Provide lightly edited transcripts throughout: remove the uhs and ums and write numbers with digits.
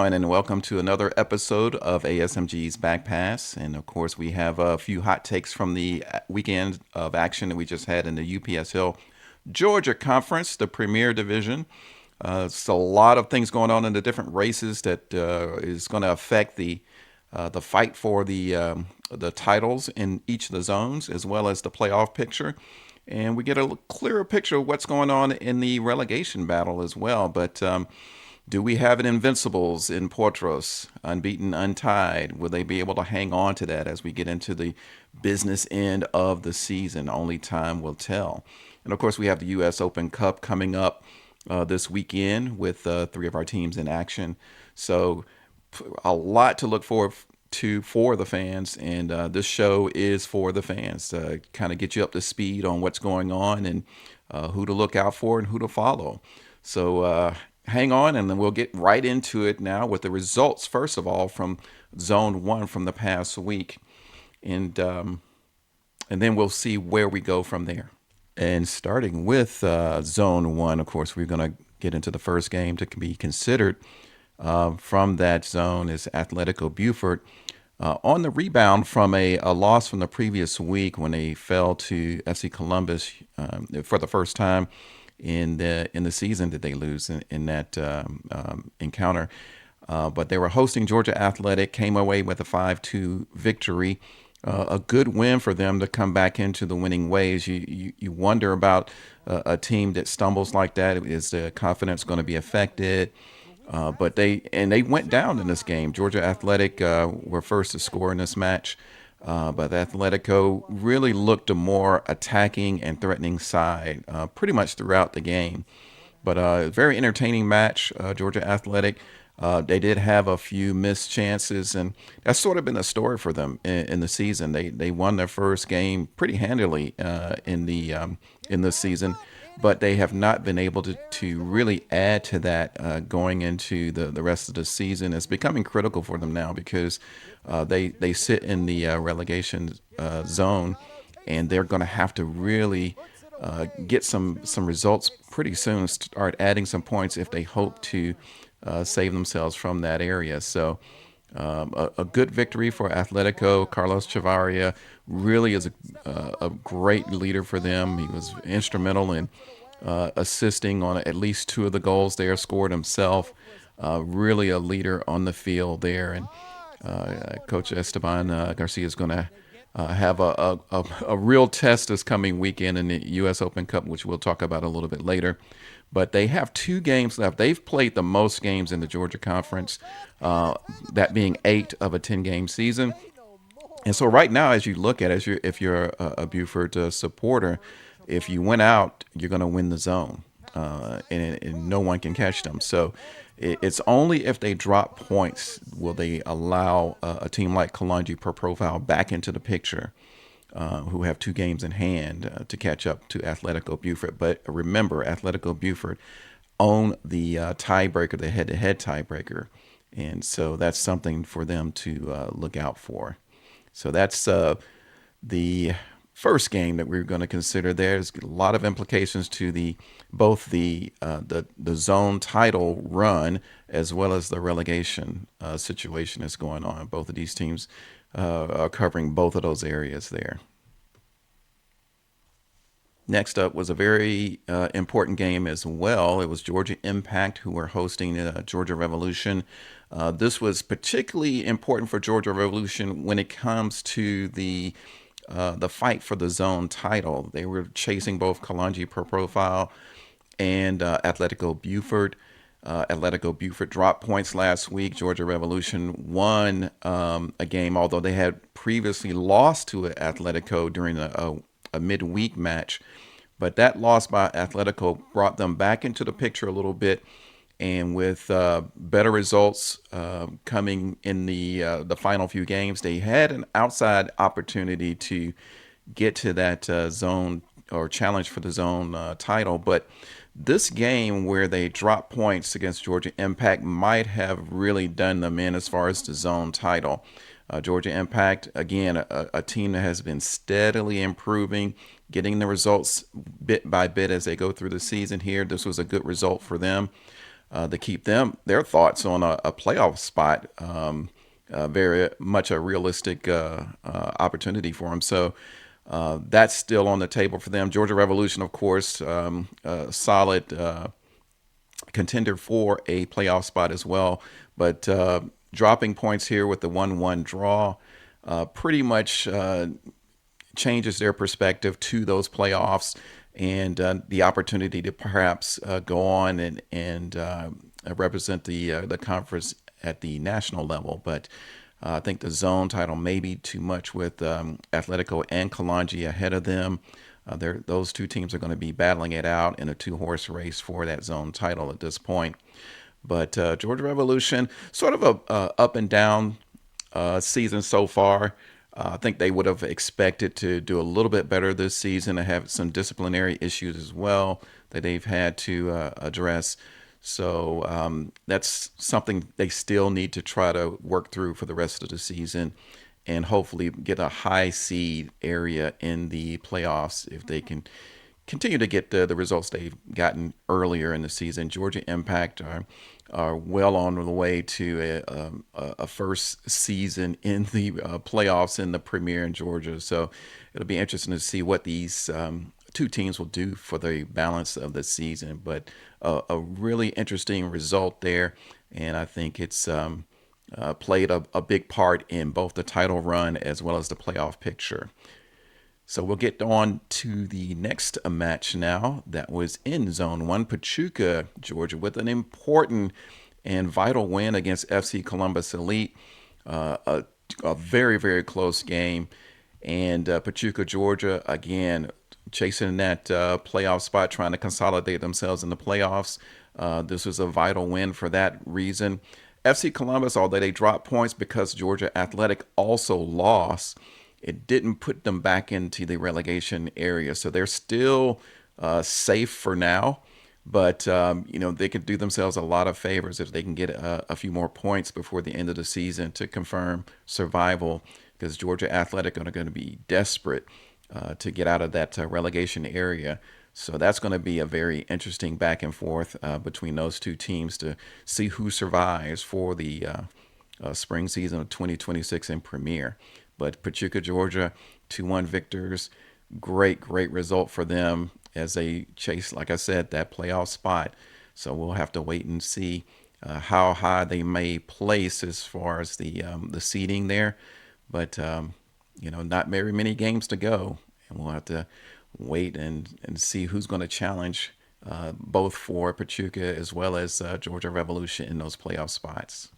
everyone, and welcome to another episode of ASMG's Back Pass. And of course, we have a few hot takes from the weekend of action that we just had in the UPSL Georgia Conference, the Premier Division. It's a lot of things going on in the different races that is going to affect the fight for the titles in each of the zones, as well as the playoff picture. And we get a clearer picture of what's going on in the relegation battle as well. But do we have an Invincibles in Potros, unbeaten, untied? Will they be able to hang on to that as we get into the business end of the season? Only time will tell. And of course, we have the U.S. Open Cup coming up this weekend with three of our teams in action. So a lot to look forward to for the fans, and this show is for the fans to kind of get you up to speed on what's going on and who to look out for and who to follow. So hang on, and then we'll get right into it now with the results, first of all, from Zone 1 from the past week. And then we'll see where we go from there. And starting with Zone 1, of course, we're going to get into the first game to be considered from that zone is Atletico Buford. On the rebound from a loss from the previous week when they fell to FC Columbus for the first time in the season did they lose in that encounter. But they were hosting Georgia Athletic, came away with a 5-2 victory. A good win for them to come back into the winning ways. You wonder about a team that stumbles like that. Is the confidence going to be affected? But they went down in this game. Georgia Athletic were first to score in this match. But Atletico really looked a more attacking and threatening side pretty much throughout the game. But a very entertaining match. Georgia Athletic, they did have a few missed chances, and that's sort of been the story for them in the season. They won their first game pretty handily in the season, but they have not been able to really add to that going into the rest of the season. It's becoming critical for them now because they sit in the relegation zone, and they're going to have to really get some results pretty soon, start adding some points if they hope to save themselves from that area. So a good victory for Atletico. Carlos Chavaria really is a great leader for them. He was instrumental in assisting on at least two of the goals there, scored himself. Really a leader on the field there. And Coach Esteban Garcia is going to have a real test this coming weekend in the U.S. Open Cup, which we'll talk about a little bit later. But they have 2 games left. They've played the most games in the Georgia Conference, that being 8 of a 10-game season. And so right now, as you look at it, if you're a Buford supporter, if you win out, you're going to win the zone, and no one can catch them. So it's only if they drop points will they allow a team like Kalonji per profile back into the picture, who have 2 games in hand to catch up to Atletico Buford. But remember, Atletico Buford own the tiebreaker, the head-to-head tiebreaker. And so that's something for them to look out for. So that's the first game that we're going to consider. There's a lot of implications to both the zone title run as well as the relegation situation that's going on. Both of these teams are covering both of those areas there. Next up was a very important game as well. It was Georgia Impact who were hosting Georgia Revolution. This was particularly important for Georgia Revolution when it comes to the fight for the zone title. They were chasing both Kalonji per profile and Atletico Buford. Atletico Buford dropped points last week. Georgia Revolution won a game, although they had previously lost to Atletico during a midweek match. But that loss by Atletico brought them back into the picture a little bit. And with better results coming in the final few games, they had an outside opportunity to get to that zone or challenge for the zone title. But this game where they dropped points against Georgia Impact might have really done them in as far as the zone title. Georgia Impact, again, a team that has been steadily improving, getting the results bit by bit as they go through the season here. This was a good result for them. to keep their thoughts on a playoff spot. Very much a realistic opportunity for them. So that's still on the table for them. Georgia Revolution, of course, solid contender for a playoff spot as well. But dropping points here with the 1-1 draw pretty much changes their perspective to those playoffs and the opportunity to perhaps go on and represent the conference at the national level. But I think the zone title may be too much with Atletico and Kalanji ahead of them. Those two teams are going to be battling it out in a two-horse race for that zone title at this point. But Georgia Revolution, sort of a up and down season so far. I think they would have expected to do a little bit better this season and have some disciplinary issues as well that they've had to address. So that's something they still need to try to work through for the rest of the season and hopefully get a high seed area in the playoffs if they can continue to get the results they've gotten earlier in the season. Georgia Impact are well on the way to a first season in the playoffs in the Premier in Georgia. So it'll be interesting to see what these two teams will do for the balance of the season. But a really interesting result there, and I think it's played a big part in both the title run as well as the playoff picture. So we'll get on to the next match now. That was in Zone 1, Pachuca, Georgia, with an important and vital win against FC Columbus Elite. A very, very close game. And Pachuca, Georgia, again, chasing that playoff spot, trying to consolidate themselves in the playoffs. This was a vital win for that reason. FC Columbus, although they dropped points because Georgia Athletic also lost, it didn't put them back into the relegation area. So they're still safe for now. But, they could do themselves a lot of favors if they can get a few more points before the end of the season to confirm survival, because Georgia Athletic are going to be desperate to get out of that relegation area. So that's going to be a very interesting back and forth between those two teams to see who survives for the spring season of 2026 in Premier. But Pachuca, Georgia, 2-1 victors. Great result for them as they chase, like I said, that playoff spot. So we'll have to wait and see how high they may place as far as the seeding there. But, not very many games to go. And we'll have to wait and see who's going to challenge both for Pachuca as well as Georgia Revolution in those playoff spots.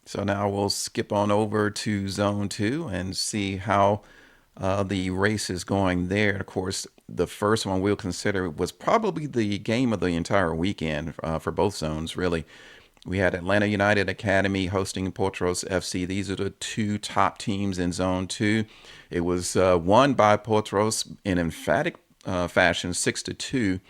So now we'll skip on over to Zone 2 and see how the race is going there. Of course, the first one we'll consider was probably the game of the entire weekend for both zones, really. We had Atlanta United Academy hosting Potros FC. These are the two top teams in Zone 2. It was won by Potros in emphatic fashion, 6-2,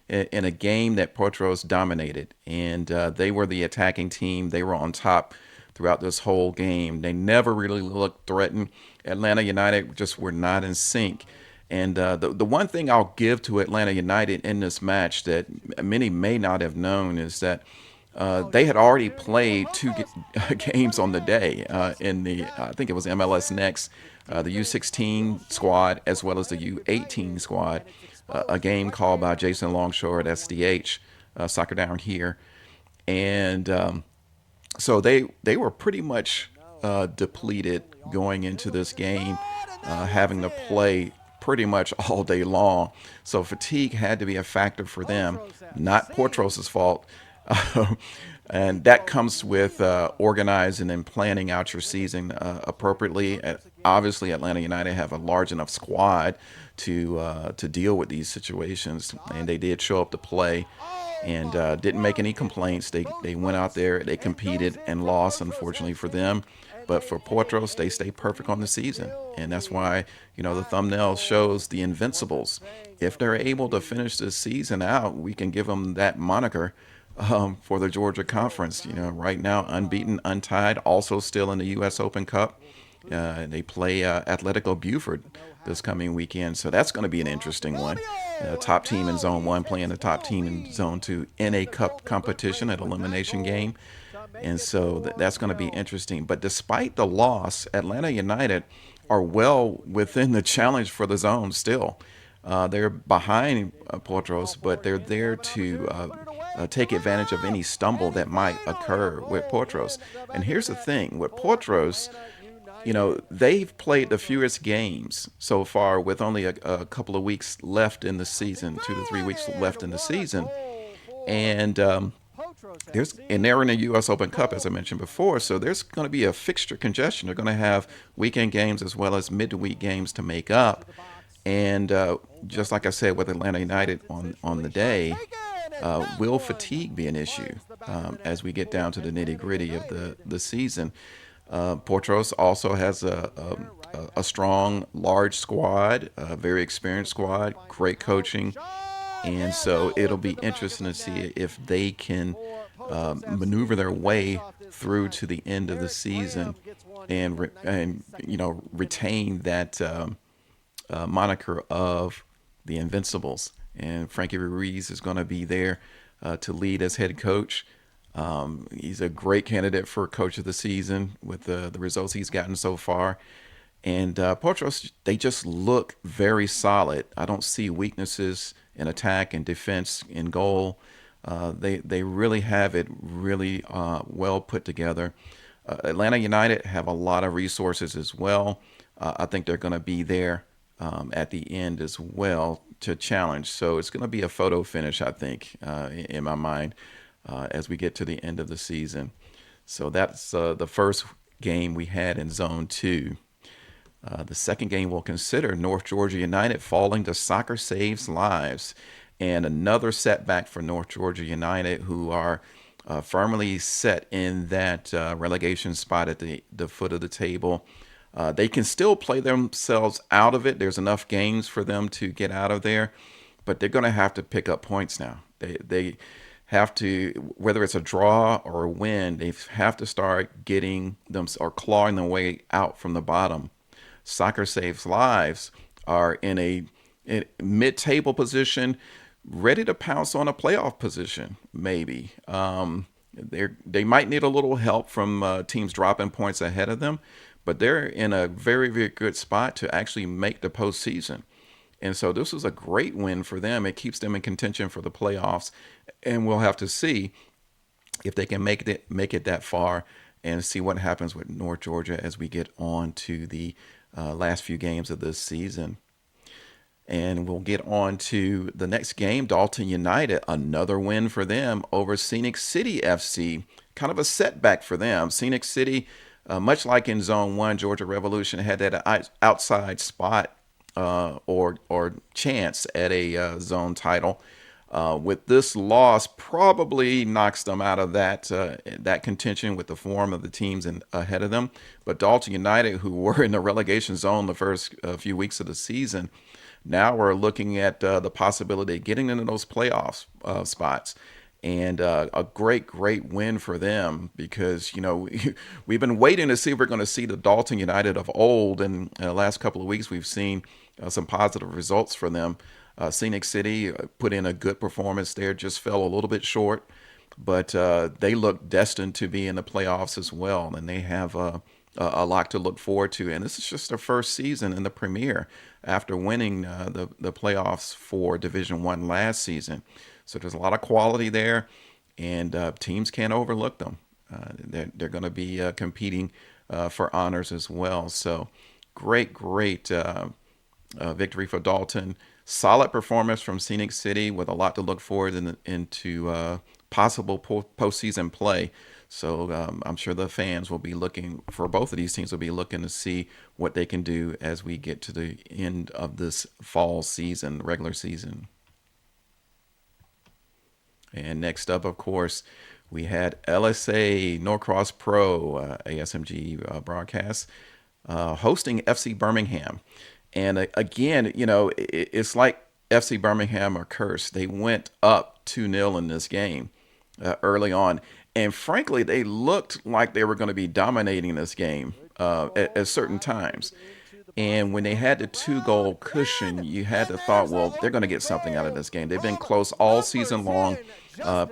in a game that Potros dominated. And they were the attacking team. They were on top throughout this whole game. They never really looked threatened. Atlanta United just were not in sync. And the one thing I'll give to Atlanta United in this match that many may not have known is that they had already played two games on the day in the, I think it was MLS Next, the U16 squad as well as the U18 squad, a game called by Jason Longshore at SDH, Soccer Down Here. And so they were pretty much depleted going into this game, having to play pretty much all day long. So fatigue had to be a factor for them, not Portros' fault. And that comes with organizing and planning out your season appropriately. Obviously, Atlanta United have a large enough squad to deal with these situations, and they did show up to play and didn't make any complaints. They went out there, they competed and lost, unfortunately for them. But for Potros, they stay perfect on the season. And that's why, the thumbnail shows the Invincibles. If they're able to finish this season out, we can give them that moniker for the Georgia Conference. Right now, unbeaten, untied, also still in the U.S. Open Cup. They play Atletico Buford this coming weekend, so that's going to be an interesting one. Top team in Zone 1 playing the top team in Zone 2 in a cup competition, an elimination game. And so that's going to be interesting. But despite the loss, Atlanta United are well within the challenge for the zone still. They're behind Potros, but they're there to take advantage of any stumble that might occur with Potros. And here's the thing with Potros, they've played the fewest games so far with only a couple of weeks left in the season, 2 to 3 weeks left in the season. And they're in the U.S. Open Cup, as I mentioned before, so there's going to be a fixture congestion. They're going to have weekend games as well as midweek games to make up. And just like I said with Atlanta United on the day, will fatigue be an issue as we get down to the nitty gritty of the season? Portros also has a strong, large squad, a very experienced squad, great coaching. And so it'll be interesting to see if they can maneuver their way through to the end of the season and retain that moniker of the Invincibles. And Frankie Ruiz is going to be there to lead as head coach. He's a great candidate for coach of the season with the results he's gotten so far. And Potros, they just look very solid. I don't see weaknesses in attack and defense in goal. They really have it really well put together. Atlanta United have a lot of resources as well. I think they're going to be there at the end as well to challenge. So it's going to be a photo finish, I think, in my mind, as we get to the end of the season. So that's the first game we had in Zone 2. The second game we'll consider North Georgia United falling to Soccer Saves Lives. And another setback for North Georgia United, who are firmly set in that relegation spot at the foot of the table. They can still play themselves out of it. There's enough games for them to get out of there, but they're going to have to pick up points now. They have to, whether it's a draw or a win, they have to start getting them or clawing their way out from the bottom. Soccer Saves Lives are in a mid-table position, ready to pounce on a playoff position, maybe. They might need a little help from teams dropping points ahead of them, but they're in a very, very good spot to actually make the postseason. And so this was a great win for them. It keeps them in contention for the playoffs, and we'll have to see if they can make it that far and see what happens with North Georgia as we get on to the last few games of this season. And we'll get on to the next game, Dalton United, another win for them over Scenic City FC. Kind of a setback for them. Scenic City, much like in Zone 1, Georgia Revolution had that outside spot or chance at a zone title. With this loss, probably knocks them out of that contention with the form of the teams ahead of them. But Dalton United, who were in the relegation zone the first few weeks of the season, now we're looking at the possibility of getting into those playoff spots. And a great win for them because, we've been waiting to see if we're going to see the Dalton United of old. And the last couple of weeks, we've seen some positive results for them. Scenic City put in a good performance there, just fell a little bit short. But they look destined to be in the playoffs as well. And they have a lot to look forward to. And this is just their first season in the Premier after winning the playoffs for Division One last season. So there's a lot of quality there, and teams can't overlook them. They're going to be competing for honors as well. So great victory for Dalton. Solid performance from Scenic City with a lot to look forward into possible postseason play. So I'm sure the fans will be looking for both of these teams will be looking to see what they can do as we get to the end of this fall season, regular season. And next up, of course, we had LSA Norcross Pro ASMG broadcast hosting FC Birmingham. And again, it's like FC Birmingham are cursed. They went up 2-0 in this game early on. And frankly, they looked like they were going to be dominating this game at certain times. And when they had the 2 goal cushion, you had to thought, well, they're going to get something out of this game. They've been close all season long.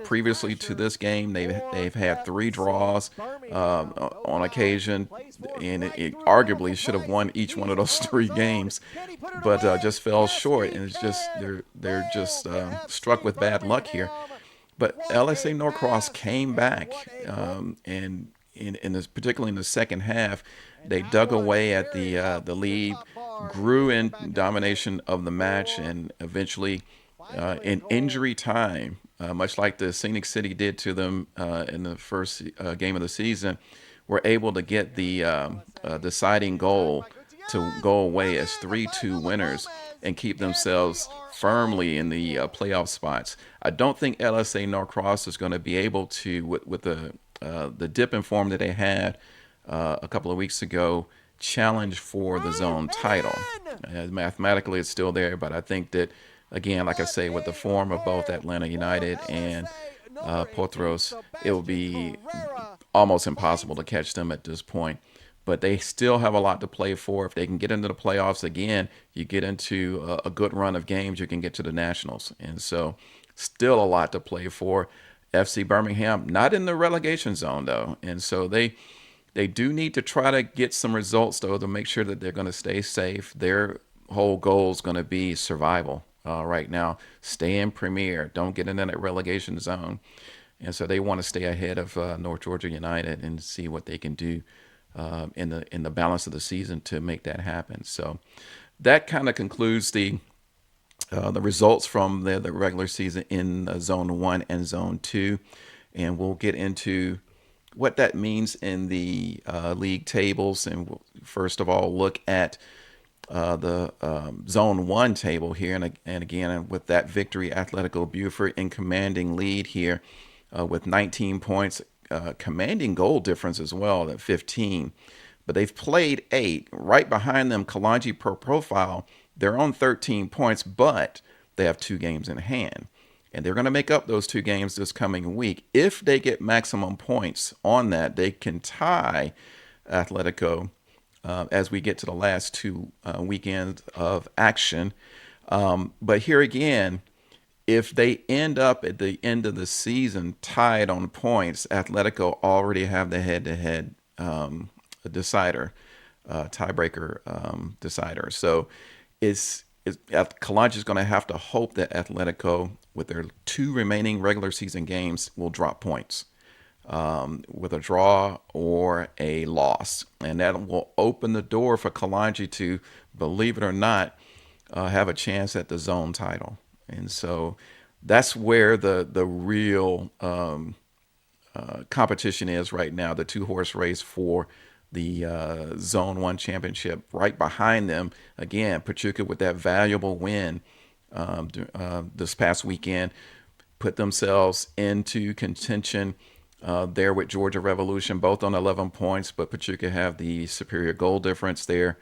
Previously to this game, they've had 3 draws on occasion, and it arguably should have won each one of those 3 games, but just fell short. And it's just they're just struck with bad luck here. But LSA Norcross came back, and particularly in the second half, they dug away at the lead, grew in domination of the match, and eventually, in injury time, much like the Scenic City did to them in the first game of the season, were able to get the deciding goal to go away as 3-2 winners and keep themselves firmly in the playoff spots. I don't think LSA Norcross is going to be able to, with the dip in form that they had a couple of weeks ago, challenge for the zone title. Mathematically, it's still there, but I think that, again, like I say, with the form of both Atlanta United and Potros, it will be almost impossible to catch them at this point. But they still have a lot to play for. If they can get into the playoffs again, you get into a good run of games, you can get to the Nationals. And so still a lot to play for. FC Birmingham, not in the relegation zone, though. And so they do need to try to get some results, though, to make sure that they're going to stay safe. Their whole goal is going to be survival right now. Stay in Premier. Don't get into that relegation zone. And so they want to stay ahead of North Georgia United and see what they can do in the balance of the season to make that happen. So that kind of concludes the results from the regular season in Zone 1 and Zone 2. And we'll get into what that means in the league tables. And we'll, first of all, look at the Zone 1 table here. And again, with that victory, Atletico Buford in commanding lead here with 19 points, commanding goal difference as well at 15. But they've played 8. Right behind them, Kalanji per profile, they're on 13 points, but they have 2 games in hand. And they're going to make up those 2 games this coming week. If they get maximum points on that, they can tie Atletico as we get to the last 2 weekends of action. But here again, if they end up at the end of the season tied on points, Atletico already have the head-to-head decider, tiebreaker decider. So Kalanji is going to have to hope that Atletico, with their 2 remaining regular season games, will drop points with a draw or a loss. And that will open the door for Kalanji to, believe it or not, have a chance at the zone title. And so that's where the real competition is right now, the 2-horse race for the Zone 1 championship. Right behind them, again, Pachuca with that valuable win this past weekend, put themselves into contention there with Georgia Revolution, both on 11 points, but Pachuca have the superior goal difference there.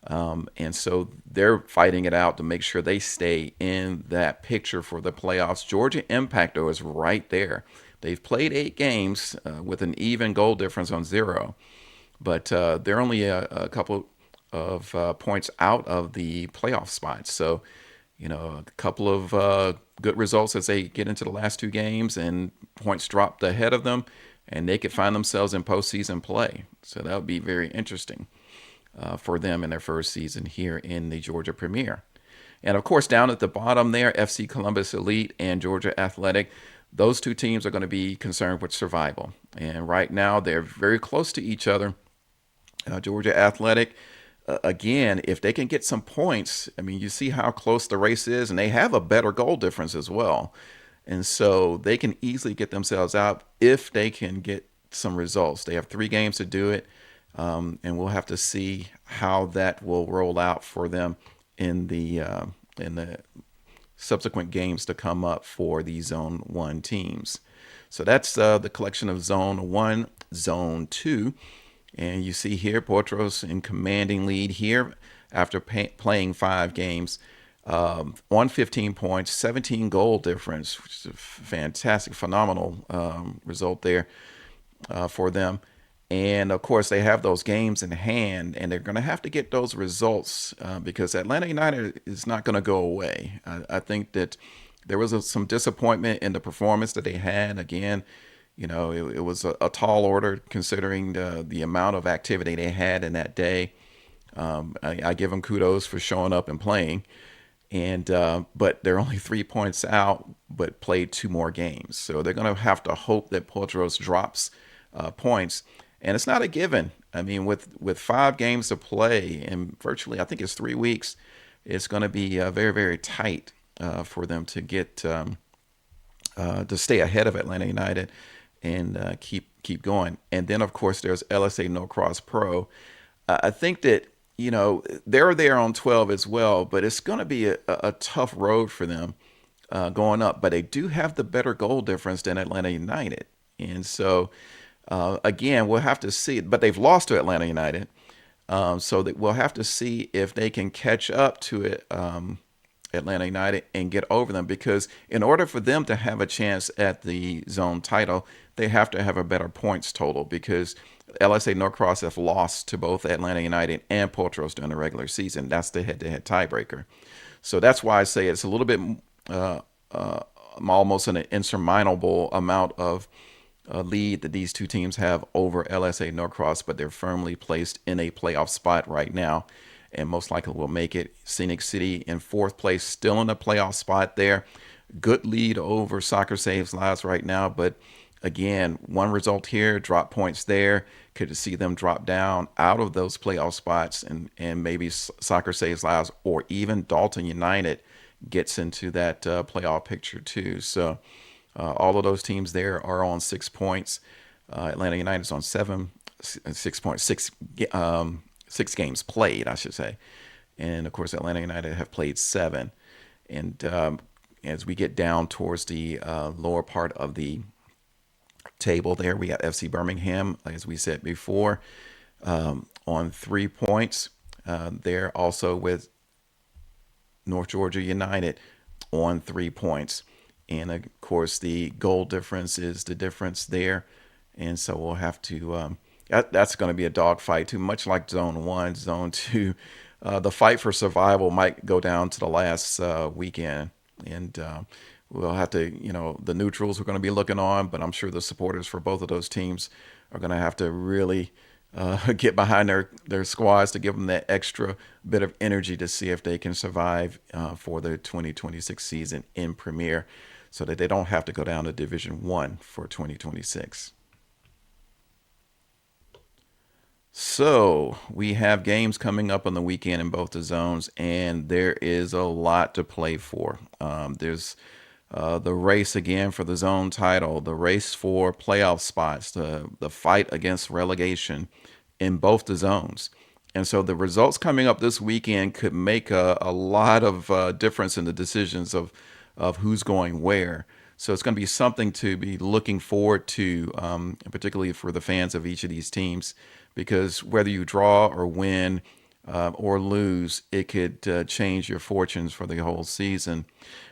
And so they're fighting it out to make sure they stay in that picture for the playoffs. Georgia Impact, though, is right there. They've played 8 games with an even goal difference on 0, but they're only a couple of points out of the playoff spots. So, a couple of good results as they get into the last 2 games and points dropped ahead of them, and they could find themselves in postseason play. So that would be very interesting for them in their first season here in the Georgia Premier. And of course, down at the bottom there, FC Columbus Elite and Georgia Athletic, those 2 teams are going to be concerned with survival. And right now, they're very close to each other. Georgia Athletic, again, if they can get some points, I mean, you see how close the race is, and they have a better goal difference as well. And so they can easily get themselves out if they can get some results. They have 3 games to do it. And we'll have to see how that will roll out for them in the subsequent games to come up for the Zone 1 teams. So that's the collection of Zone 1, Zone 2. And you see here, Potros in commanding lead here after playing 5 games on 15 points, 17 goal difference, which is a fantastic, phenomenal result there for them. And of course, they have those games in hand, and they're going to have to get those results because Atlanta United is not going to go away. I think that there was some disappointment in the performance that they had. Again, it was a tall order considering the amount of activity they had in that day. I give them kudos for showing up and playing, and but they're only 3 points out, but played two more games, so they're going to have to hope that Potros drops points, and it's not a given. I mean, with 5 games to play and virtually, I think it's 3 weeks, it's going to be very very tight for them to get to stay ahead of Atlanta United and keep going. And then of course there's LSA Norcross Pro. I think that they're there on 12 as well, but it's going to be a tough road for them going up. But they do have the better goal difference than Atlanta United, and so again we'll have to see. But they've lost to Atlanta United, so that we'll have to see if they can catch up to it. Atlanta United and get over them, because in order for them to have a chance at the zone title, they have to have a better points total, because LSA Norcross have lost to both Atlanta United and Potros during the regular season. That's the head-to-head tiebreaker. So that's why I say it's a little bit almost an insurmountable amount of lead that these two teams have over LSA Norcross, but they're firmly placed in a playoff spot right now, and most likely will make it. Scenic City in 4th place, still in a playoff spot there. Good lead over Soccer Saves Lives right now, but again, one result here, drop points there, could see them drop down out of those playoff spots, and maybe Soccer Saves Lives or even Dalton United gets into that playoff picture too. So all of those teams there are on 6 points. Atlanta United is on 6.6 6 games played, I should say. And of course, Atlanta United have played 7. And as we get down towards the lower part of the table there, we got FC Birmingham, as we said before, on 3 points. They're also with North Georgia United on 3 points. And of course, the goal difference is the difference there. And so we'll have to that's going to be a dogfight too, much like Zone 1, Zone 2. The fight for survival might go down to the last weekend. And we'll have to, the neutrals are going to be looking on, but I'm sure the supporters for both of those teams are going to have to really get behind their squads to give them that extra bit of energy to see if they can survive for the 2026 season in Premier, so that they don't have to go down to Division 1 for 2026. So we have games coming up on the weekend in both the zones, and there is a lot to play for. There's the race again for the zone title, the race for playoff spots, the fight against relegation in both the zones. And so the results coming up this weekend could make a lot of difference in the decisions of who's going where. So it's going to be something to be looking forward to, particularly for the fans of each of these teams, because whether you draw or win or lose, it could change your fortunes for the whole season.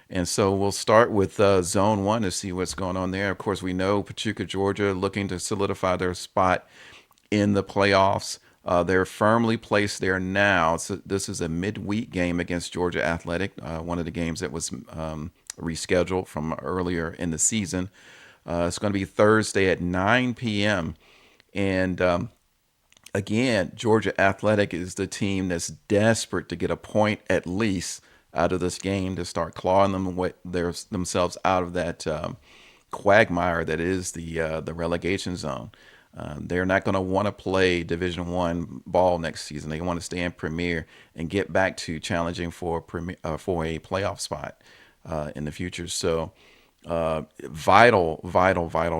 And so we'll start with Zone 1 to see what's going on there. Of course, we know Pachuca, Georgia, looking to solidify their spot in the playoffs. They're firmly placed there now. So this is a midweek game against Georgia Athletic, one of the games that was rescheduled from earlier in the season. It's going to be Thursday at 9 p.m. And again, Georgia Athletic is the team that's desperate to get a point at least out of this game to start clawing themselves out of that quagmire that is the relegation zone. They're not going to want to play Division One ball next season. They want to stay in Premier and get back to challenging for a playoff spot in the future. So vital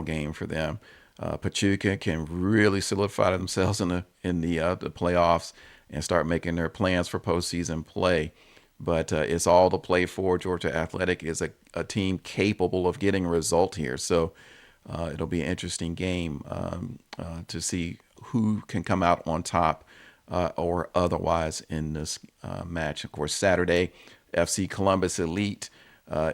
game for them. Pachuca can really solidify themselves in the playoffs and start making their plans for postseason play. But it's all to play for. Georgia Athletic is a team capable of getting a result here. So it'll be an interesting game to see who can come out on top or otherwise in this match. Of course, Saturday, FC Columbus Elite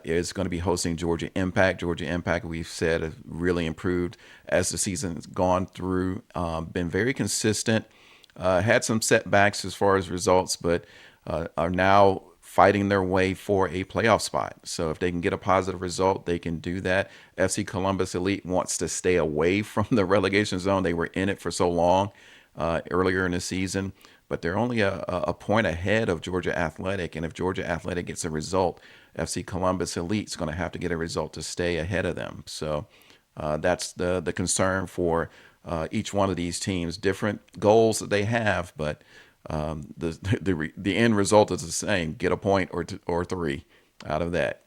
is going to be hosting Georgia Impact. Georgia Impact, we've said, has really improved as the season's gone through. Been very consistent. Had some setbacks as far as results, but are now fighting their way for a playoff spot. So if they can get a positive result, they can do that. FC Columbus Elite wants to stay away from the relegation zone. They were in it for so long earlier in the season, but they're only a point ahead of Georgia Athletic. And if Georgia Athletic gets a result, FC Columbus Elite is going to have to get a result to stay ahead of them. So that's the concern for each one of these teams. Different goals that they have, but the end result is the same: get a point or three out of that.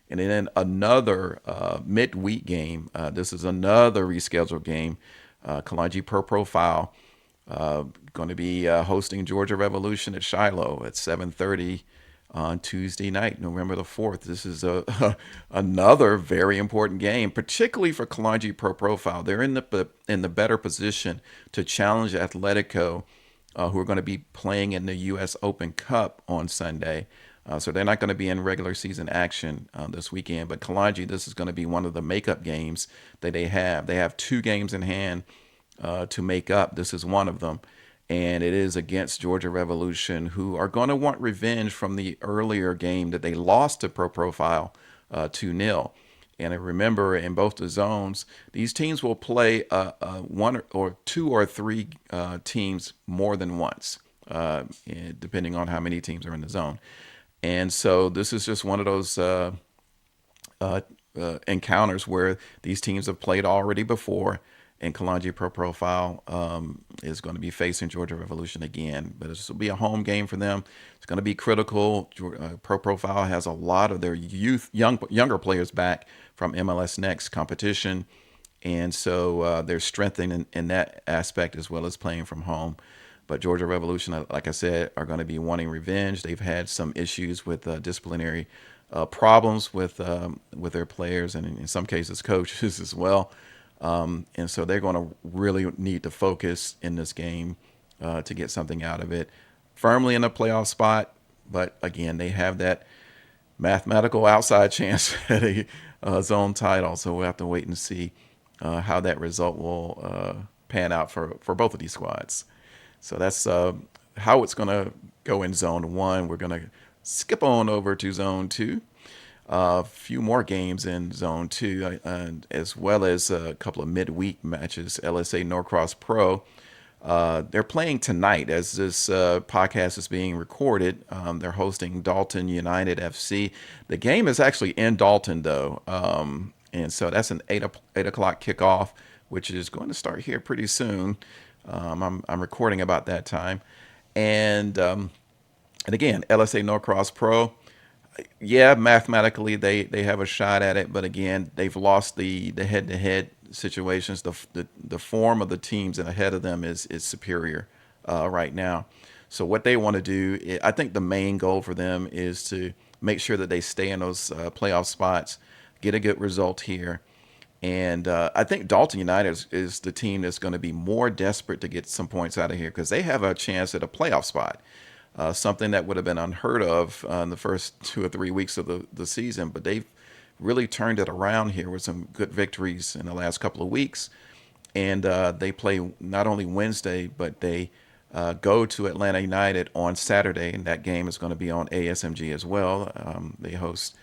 And then another midweek game. This is another rescheduled game. Kalanji Pro Profile going to be hosting Georgia Revolution at Shiloh at 7:30 on Tuesday night, November the 4th. This is another very important game, particularly for Kalanji Pro Profile. They're in the better position to challenge Atletico, who are going to be playing in the U.S. Open Cup on Sunday. So they're not going to be in regular season action this weekend. But Kalanji, this is going to be one of the makeup games that they have. They have two games in hand to make up. This is one of them. And it is against Georgia Revolution, who are going to want revenge from the earlier game that they lost to Pro Profile 2-0. And I remember in both the zones, these teams will play one or two or three teams more than once, depending on how many teams are in the zone. And so this is just one of those encounters where these teams have played already before. And Kalanji Pro Profile is going to be facing Georgia Revolution again. But this will be a home game for them. It's going to be critical. Pro Profile has a lot of their younger players back from MLS Next competition. And so they're strengthening in that aspect as well as playing from home. But Georgia Revolution, like I said, are going to be wanting revenge. They've had some issues with disciplinary problems with their players and in some cases coaches as well. And so they're going to really need to focus in this game to get something out of it. Firmly in a playoff spot, but again, they have that mathematical outside chance at a zone title. So we'll have to wait and see how that result will pan out for both of these squads. So that's how it's going to go in Zone 1. We're going to skip on over to Zone 2. A few more games in Zone 2, as well as a couple of midweek matches. LSA Norcross Pro, they're playing tonight as this podcast is being recorded. They're hosting Dalton United FC. The game is actually in Dalton, though, and so that's an 8 o'clock kickoff, which is going to start here pretty soon. I'm recording about that time. And again, LSA Norcross Pro, yeah, mathematically they have a shot at it, but again, they've lost the head-to-head situations. The form of the teams ahead of them is superior right now. So what they want to do, I think the main goal for them is to make sure that they stay in those playoff spots, get a good result here. And I think Dalton United is the team that's going to be more desperate to get some points out of here because they have a chance at a playoff spot. Something that would have been unheard of in the first 2 or 3 weeks of the season. But they've really turned it around here with some good victories in the last couple of weeks. And they play not only Wednesday, but they go to Atlanta United on Saturday. And that game is going to be on ASMG as well. They host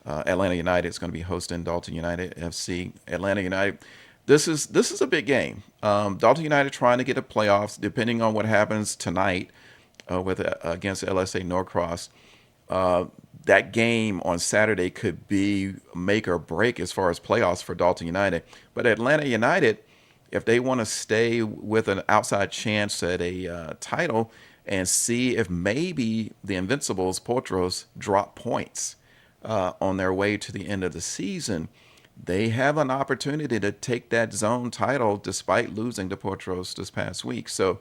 Atlanta United. Is going to be hosting Dalton United FC. Atlanta United. This is a big game. Dalton United trying to get a playoffs, depending on what happens tonight. Against LSA Norcross, that game on Saturday could be make or break as far as playoffs for Dalton United. But Atlanta United, if they want to stay with an outside chance at a title and see if maybe the Invincibles, Potros, drop points on their way to the end of the season, they have an opportunity to take that zone title despite losing to Potros this past week. So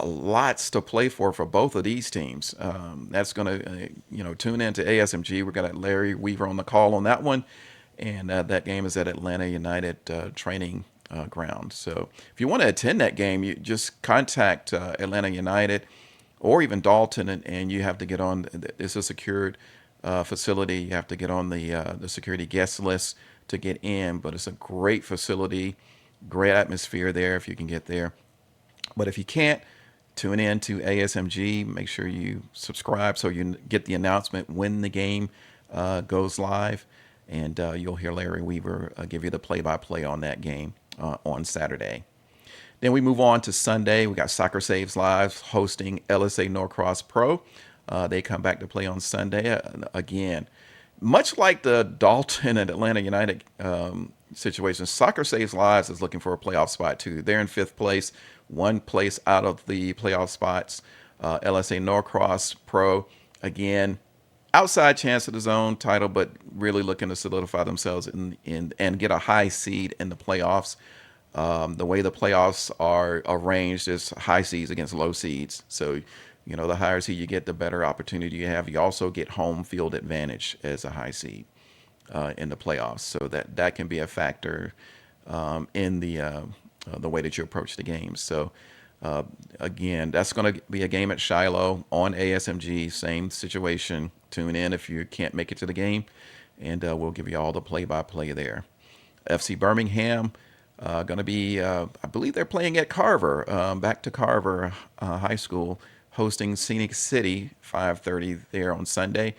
lots to play for both of these teams. That's going to, tune in to ASMG. We're going to Larry Weaver on the call on that one. And that game is at Atlanta United training ground. So if you want to attend that game, you just contact Atlanta United or even Dalton, and you have to get on. It's a secured facility. You have to get on the security guest list to get in, but it's a great facility, great atmosphere there if you can get there. But if you can't, tune in to ASMG. Make sure you subscribe so you get the announcement when the game goes live, and you'll hear Larry Weaver give you the play-by-play on that game on Saturday. Then we move on to Sunday. We got Soccer Saves Live hosting LSA Norcross Pro. They come back to play on Sunday again. Much like the Dalton and Atlanta United situation, Soccer Saves Lives is looking for a playoff spot too. They're in fifth place, one place out of the playoff spots. LSA Norcross Pro, again, outside chance of the zone title, but really looking to solidify themselves in and get a high seed in the playoffs. The way the playoffs are arranged is high seeds against low seeds. So, the higher seed you get, the better opportunity you have. You also get home field advantage as a high seed in the playoffs. So that can be a factor in the way that you approach the games. So, again, that's going to be a game at Shiloh on ASMG. Same situation. Tune in if you can't make it to the game, and we'll give you all the play-by-play there. FC Birmingham. Going to be, I believe they're playing at Carver, back to Carver High School, hosting Scenic City, 5:30 there on Sunday.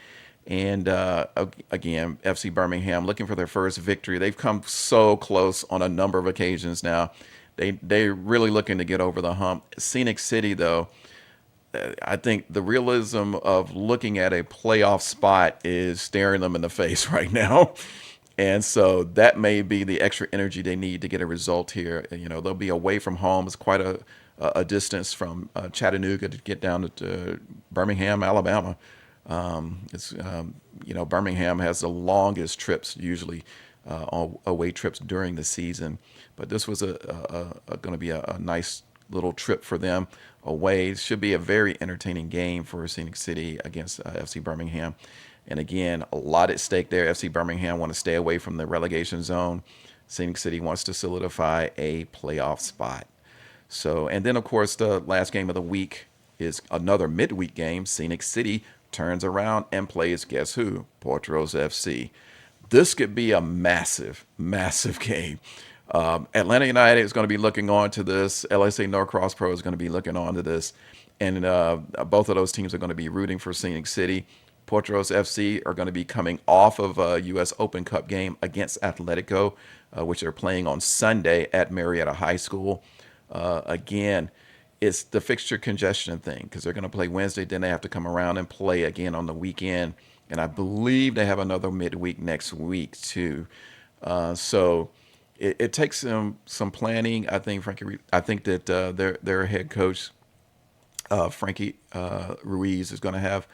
And again, FC Birmingham looking for their first victory. They've come so close on a number of occasions now. They're really looking to get over the hump. Scenic City, though, I think the realism of looking at a playoff spot is staring them in the face right now. And so that may be the extra energy they need to get a result here. They'll be away from home. It's quite a distance from Chattanooga to get down to Birmingham, Alabama. Birmingham has the longest trips usually, away trips during the season. But this was going to be a nice little trip for them away. It should be a very entertaining game for Scenic City against FC Birmingham. And again, a lot at stake there. FC Birmingham want to stay away from the relegation zone. Scenic City wants to solidify a playoff spot. So, and then of course, the last game of the week is another midweek game. Scenic City turns around and plays, guess who? Potros FC. This could be a massive, massive game. Atlanta United is going to be looking on to this. LSA Norcross Pro is going to be looking on to this. And both of those teams are going to be rooting for Scenic City. Potros FC are going to be coming off of a U.S. Open Cup game against Atletico, which they're playing on Sunday at Marietta High School. Again, it's the fixture congestion thing because they're going to play Wednesday, then they have to come around and play again on the weekend. And I believe they have another midweek next week too. So it takes some planning. I think that their head coach Frankie Ruiz is going to have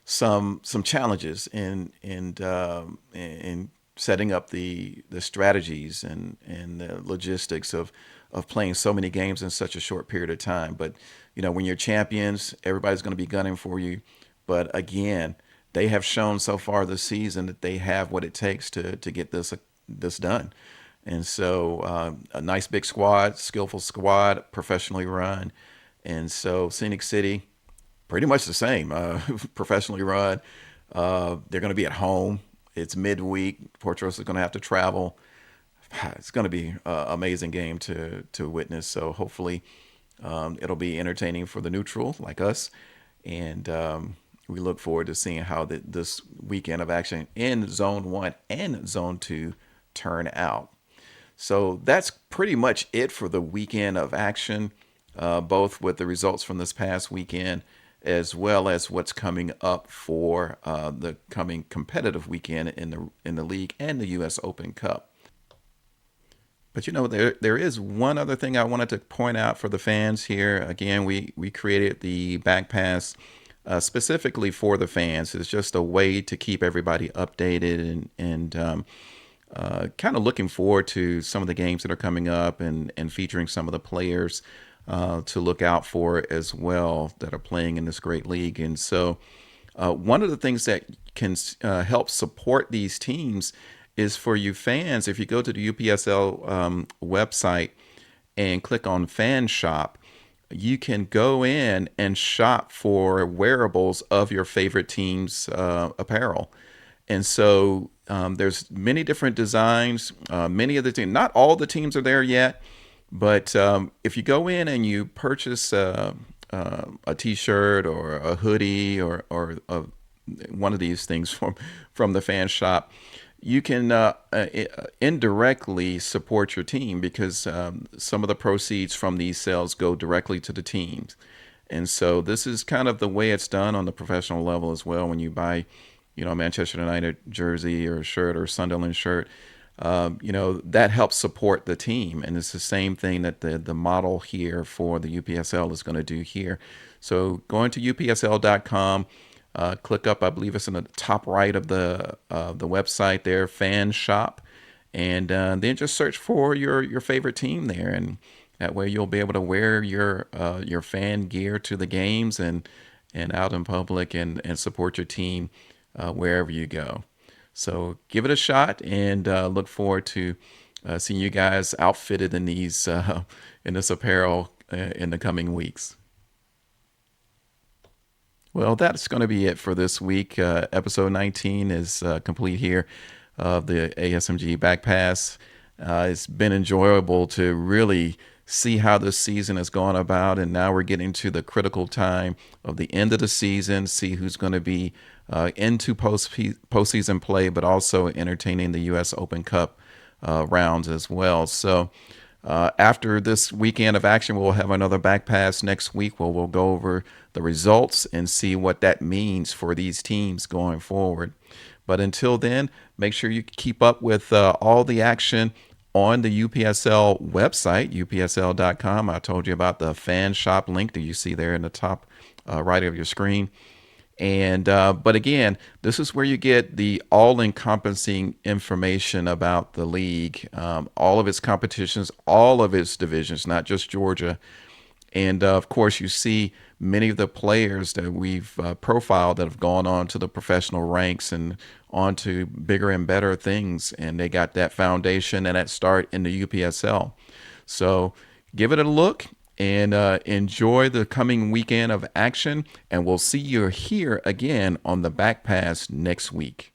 some challenges in setting up the strategies and the logistics of playing so many games in such a short period of time. But when you're champions, everybody's going to be gunning for you. But again, they have shown so far this season that they have what it takes to get this done. And so a nice big squad, skillful squad, professionally run. And so Scenic City, pretty much the same, professionally run. They're going to be at home. It's midweek. Potros is going to have to travel. It's going to be an amazing game to witness. So hopefully it'll be entertaining for the neutral like us. And we look forward to seeing how this weekend of action in Zone 1 and Zone 2 turn out. So that's pretty much it for the weekend of action, both with the results from this past weekend as well as what's coming up for the coming competitive weekend in the league and the U.S. Open Cup. But there is one other thing I wanted to point out for the fans here. Again, we created the Back Pass specifically for the fans. It's just a way to keep everybody updated and kind of looking forward to some of the games that are coming up and featuring some of the players to look out for as well that are playing in this great league. And so one of the things that can help support these teams is for you fans. If you go to the UPSL website and click on Fan Shop, you can go in and shop for wearables of your favorite team's apparel. And so there's many different designs. Many of the teams, not all the teams are there yet, but if you go in and you purchase a T-shirt or a hoodie or one of these things from the fan shop, you can indirectly support your team because some of the proceeds from these sales go directly to the teams. And so this is kind of the way it's done on the professional level as well. When you buy, Manchester United jersey or shirt or Sunderland shirt, that helps support the team. And it's the same thing that the model here for the UPSL is going to do here. So going to upsl.com, click up, I believe it's in the top right of the website there, fan shop, and then just search for your favorite team there, and that way you'll be able to wear your fan gear to the games and out in public and support your team wherever you go. So give it a shot and look forward to seeing you guys outfitted in these in this apparel in the coming weeks. Well, that's going to be it for this week. Episode 19 is complete here of the ASMG Back Pass. It's been enjoyable to really see how this season has gone about, and now we're getting to the critical time of the end of the season, see who's going to be into postseason play, but also entertaining the U.S. Open Cup rounds as well. So after this weekend of action, we'll have another back pass next week where we'll go over the results and see what that means for these teams going forward. But until then, make sure you keep up with all the action on the UPSL website, upsl.com. I told you about the fan shop link that you see there in the top right of your screen. And but again, this is where you get the all-encompassing information about the league, all of its competitions, all of its divisions, not just Georgia. And of course, you see many of the players that we've profiled that have gone on to the professional ranks and on to bigger and better things. And they got that foundation and that start in the UPSL. So give it a look and enjoy the coming weekend of action. And we'll see you here again on the Back Pass next week.